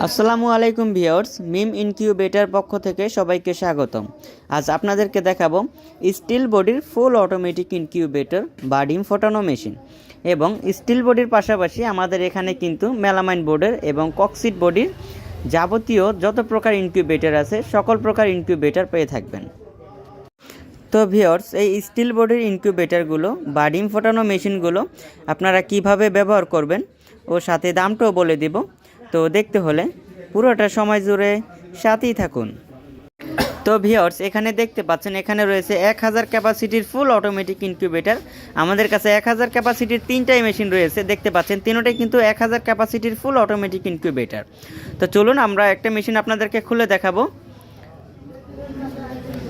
আসসালামু আলাইকুম ভিউয়ার্স, মিম ইনকিউবেটর পক্ষ থেকে সবাইকে স্বাগতম। আজ আপনাদেরকে দেখাবো স্টিল বডির ফুল অটোমেটিক ইনকিউবেটর বা ডিম ফোটানো মেশিন। এবং স্টিল বডির পাশাপাশি আমাদের এখানে কিন্তু মেলামাইন বোর্ডের এবং ককসিট বডির যাবতীয় যত প্রকার ইনকিউবেটর আছে সকল প্রকার ইনকিউবেটর পেয়ে থাকবেন। তো ভিউয়ার্স, এই স্টিল বডির ইনকিউবেটরগুলো বা ডিম ফোটানো মেশিনগুলো আপনারা কিভাবে ব্যবহার করবেন ও সাথে দামটাও বলে দিব। তো দেখতে হলে পুরোটা সময় জুড়ে সাথেই থাকুন। তো ভিউয়ার্স, এখানে দেখতে পাচ্ছেন এখানে রয়েছে 1000 ক্যাপাসিটির ফুল অটোমেটিক ইনকিউবেটর। আমাদের কাছে 1000 ক্যাপাসিটির তিনটাই মেশিন রয়েছে, দেখতে পাচ্ছেন তিনটাই কিন্তু 1000 ক্যাপাসিটির ফুল অটোমেটিক ইনকিউবেটর। তো চলুন আমরা একটা মেশিন আপনাদেরকে খুলে দেখাবো।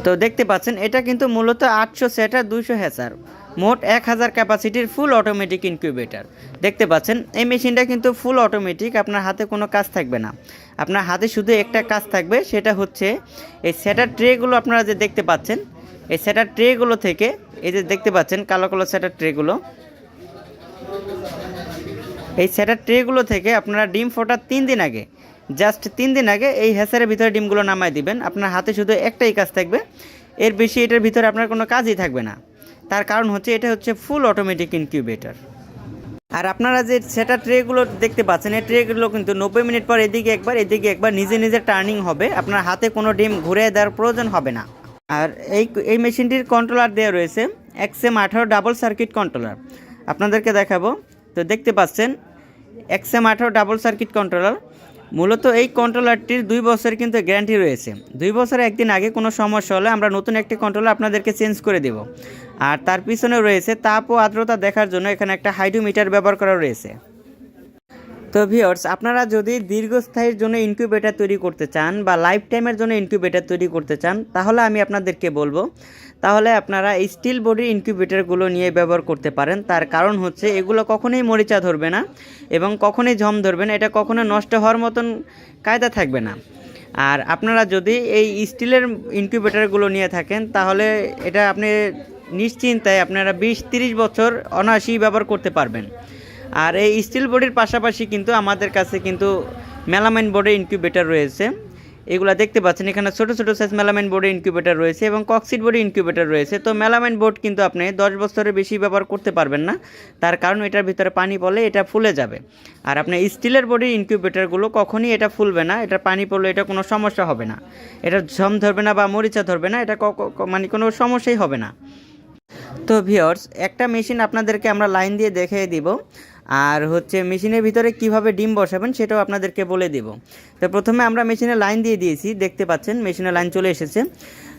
তো দেখতে পাচ্ছেন এটা কিন্তু মূলত 800 সেটার 200 হ্যাচার, মোট 1000 ক্যাপাসিটির ফুল অটোমেটিক ইনকিউবেটর। দেখতে পাচ্ছেন এই মেশিনটা কিন্তু ফুল অটোমেটিক, আপনার হাতে কোনো কাজ থাকবে না। আপনার হাতে শুধু একটা কাজ থাকবে, সেটা হচ্ছে এই সেটার ট্রেগুলো আপনারা যে দেখতে পাচ্ছেন, এই সেটার ট্রেগুলো থেকে এই যে দেখতে পাচ্ছেন কালো কালো সেটার ট্রেগুলো, এই সেটার ট্রেগুলো থেকে আপনারা ডিম ফোটার 3 দিন আগে, জাস্ট 3 দিন আগে এই হ্যাচারের ভিতরে ডিমগুলো নামায় দিবেন। আপনার হাতে শুধু একটাই কাজ থাকবে, এর বেশি এটার ভিতরে আপনার কোনো কাজই থাকবে না। তার কারণ হচ্ছে এটা হচ্ছে ফুল অটোমেটিক ইনকিউবেটর। আর আপনারা যে সেটা ট্রেগুলো দেখতে পাচ্ছেন, এই ট্রেগুলো কিন্তু 90 মিনিট পর এদিকে একবার নিজে নিজে টার্নিং হবে, আপনার হাতে কোনো ডিম ঘুরে দেওয়ার প্রয়োজন হবে না। আর এই মেশিনটির কন্ট্রোলার দেওয়া রয়েছে XM18 ডাবল সার্কিট কন্ট্রোলার, আপনাদেরকে দেখাবো। তো দেখতে পাচ্ছেন XM18 ডাবল সার্কিট কন্ট্রোলার। মূলত এই কন্ট্রোলারটির 2 বছরের কিন্তু গ্যারান্টি রয়েছে। 2 বছরের একদিন আগে কোনো সমস্যা হলে আমরা নতুন একটি কন্ট্রোলার আপনাদেরকে চেঞ্জ করে দেব। আর তার পিছনে রয়েছে তাপ ও আর্দ্রতা দেখার জন্য এখানে একটা হাইড্রোমিটার ব্যবহার করা রয়েছে। তো ভিউয়ার্স, আপনারা যদি দীর্ঘস্থায়ীর জন্য ইনকিউবেটর তৈরি করতে চান বা লাইফ টাইমের জন্য ইনকিউবেটর তৈরি করতে চান, তাহলে আমি আপনাদেরকে বলবো তাহলে আপনারা এই স্টিল বডির ইনকিউবেটরগুলো নিয়ে ব্যবহার করতে পারেন। তার কারণ হচ্ছে এগুলো কখনোই মরিচা ধরবে না এবং কখনোই ঝম ধরবে না, এটা কখনো নষ্ট হওয়ার মতন কায়দা থাকবে না। আর আপনারা যদি এই স্টিলের ইনকিউবেটরগুলো নিয়ে থাকেন, তাহলে এটা আপনি নিশ্চিন্তায় আপনারা 20-30 বছর অনায়াসেই ব্যবহার করতে পারবেন। আর এই স্টিল বডির পাশাপাশি কিন্তু আমাদের কাছে কিন্তু মেলামাইন বোর্ডের ইনকিউবেটর রয়েছে। এগুলো দেখতে পাচ্ছেন এখানে ছোটো ছোটো সাইজ মেলামাইন বোর্ডের ইনকিউবেটর রয়েছে এবং ককসিট বোর্ডের ইনকিউবেটর রয়েছে। তো মেলামাইন বোর্ড কিন্তু আপনি 10 বছরের বেশি ব্যবহার করতে পারবেন না, তার কারণ এটার ভিতরে পানি পড়লে এটা ফুলে যাবে। আর আপনার স্টিলের বডির ইনকিউবেটরগুলো কখনই এটা ফুলবে না, এটা পানি পড়লে এটা কোনো সমস্যা হবে না, এটা ঝম ধরবে না বা মরিচা ধরবে না, এটা মানে কোনো সমস্যাই হবে না। তো ভিউয়ার্স, একটা মেশিন আপনাদেরকে আমরা লাইন দিয়ে দেখিয়ে দিব, আর হচ্ছে মেশিনের ভিতরে কিভাবে ডিম বসাবেন সেটাও আপনাদেরকে বলে দিব। তো প্রথমে আমরা মেশিনে লাইন দিয়ে দিয়েছি, দেখতে পাচ্ছেন মেশিনে লাইন চলে এসেছে।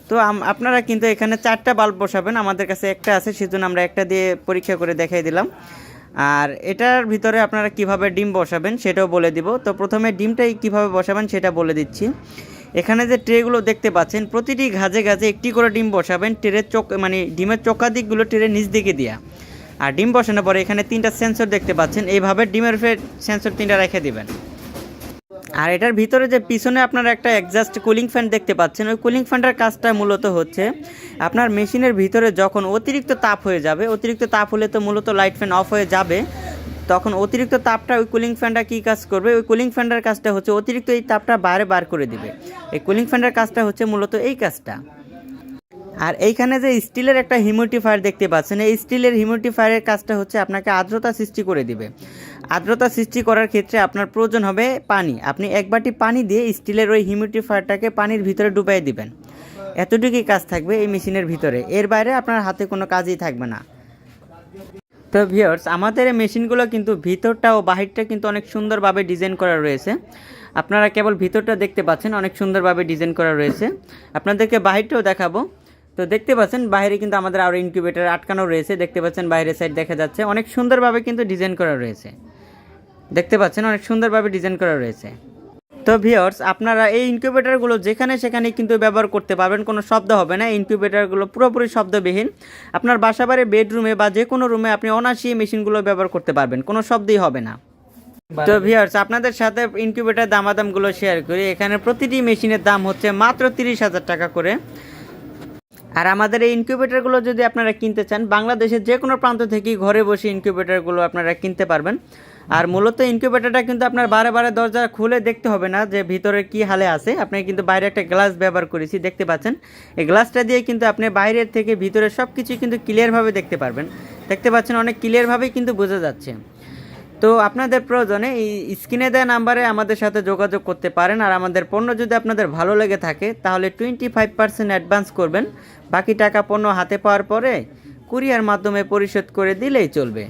তো আপনারা কিন্তু এখানে 4টা বাল্ব বসাবেন, আমাদের কাছে একটা আছে সেজন্য আমরা একটা দিয়ে পরীক্ষা করে দেখিয়ে দিলাম। আর এটার ভিতরে আপনারা কিভাবে ডিম বসাবেন সেটাও বলে দিব। তো প্রথমে ডিমটাই কিভাবে বসাবেন সেটা বলে দিচ্ছি। এখানে যে ট্রেগুলো দেখতে পাচ্ছেন, প্রতিটি ঘাজে ঘাজে একটি করে ডিম বসাবেন, ট্রের মানে ডিমের চোখা দিকগুলো ট্রের নিচ দিকে দেওয়া। আর ডিম বসানোর পরে এখানে 3টা সেন্সর দেখতে পাচ্ছেন, এইভাবে ডিমের সেন্সর 3টা রেখে দিবেন। আর এটার ভিতরে যে পিছনে আপনারা একটা এক্সস্ট কুলিং ফ্যান দেখতে পাচ্ছেন, ওই কুলিং ফ্যানটার কাজটা মূলত হচ্ছে আপনার মেশিনের ভিতরে যখন অতিরিক্ত তাপ হয়ে যাবে, অতিরিক্ত তাপ হলে তো মূলত লাইট ফ্যান অফ হয়ে যাবে, তখন অতিরিক্ত তাপটা ওই কুলিং ফ্যানটা কী কাজ করবে, ওই কুলিং ফ্যানটার কাজটা হচ্ছে অতিরিক্ত এই তাপটা বাইরে বার করে দিবে। এই কুলিং ফ্যানটার কাজটা হচ্ছে মূলত এই কাজটা। আর এইখানে যে স্টিলের একটা হিউমিডিফায়ার দেখতে পাচ্ছেন, এই স্টিলের হিউমিডিফায়ারের কাজটা হচ্ছে আপনাকে আর্দ্রতা সৃষ্টি করে দিবে। আর্দ্রতা সৃষ্টি করার ক্ষেত্রে আপনার প্রয়োজন হবে পানি। আপনি 1 বাটি পানি দিয়ে স্টিলের ওই হিউমিডিফায়ারটাকে পানির ভিতরে ডুবাই দিবেন, এতটুকুই কাজ থাকবে এই মেশিনের ভিতরে, এর বাইরে আপনার হাতে কোনো কাজই থাকবে না। তো ভিউয়ার্স, আমাদের এই মেশিনগুলো কিন্তু ভিতরটা ও বাহিরটা কিন্তু অনেক সুন্দরভাবে ডিজাইন করা রয়েছে। আপনারা কেবল ভিতরটা দেখতে পাচ্ছেন, অনেক সুন্দরভাবে ডিজাইন করা রয়েছে। আপনাদেরকে বাহিরটাও দেখাবো। তো দেখতে পাচ্ছেন বাইরে কিন্তু আমাদের আরও ইনকিউবেটর আটকানো রয়েছে, দেখতে পাচ্ছেন বাইরের সাইড দেখা যাচ্ছে, অনেক সুন্দরভাবে কিন্তু ডিজাইন করা রয়েছে, দেখতে পাচ্ছেন অনেক সুন্দরভাবে ডিজাইন করা রয়েছে। তো ভিউয়ার্স, আপনারা এই ইনকিউবেটরগুলো যেখানে সেখানে কিন্তু ব্যবহার করতে পারবেন, কোনো শব্দ হবে না। ইনকিউবেটরগুলো পুরোপুরি শব্দবিহীন, আপনার বাসাবাড়ি বেডরুমে বা যে কোনো রুমে আপনি অনায়াসেই মেশিনগুলো ব্যবহার করতে পারবেন, কোনো শব্দই হবে না। তো ভিউয়ার্স, আপনাদের সাথে ইনকিউবেটর দামাদামগুলো শেয়ার করি। এখানে প্রতিটি মেশিনের দাম হচ্ছে মাত্র 30,000 টাকা করে। আর আমাদের এই ইনকিউবেটরগুলো যদি আপনারা কিনতে চান, বাংলাদেশের যে কোনো প্রান্ত থেকেই ঘরে বসে ইনকিউবেটরগুলো আপনারা কিনতে পারবেন। আর মূলত ইনকিউবেটরটা কিন্তু আপনার বারে বারে দরজা খুলে দেখতে হবে না যে ভিতরে কি হালে আছে। আপনি কিন্তু বাইরে একটা গ্লাস ব্যবহার করেছি, দেখতে পাচ্ছেন। এই গ্লাসটা দিয়ে কিন্তু আপনি বাইরের থেকে ভিতরে সব কিছুই কিন্তু ক্লিয়ারভাবে দেখতে পারবেন। দেখতে পাচ্ছেন অনেক ক্লিয়ারভাবেই কিন্তু বোঝা যাচ্ছে। তো আপনাদের প্রয়োজনে এই স্ক্রিনে দেওয়া নাম্বারে আমাদের সাথে যোগাযোগ করতে পারেন। আর আমাদের পণ্য যদি আপনাদের ভালো লেগে থাকে তাহলে 25% অ্যাডভান্স করবেন, বাকি টাকা পণ্য হাতে পাওয়ার পরে কুরিয়ার মাধ্যমে পরিশোধ করে দিলেই চলবে।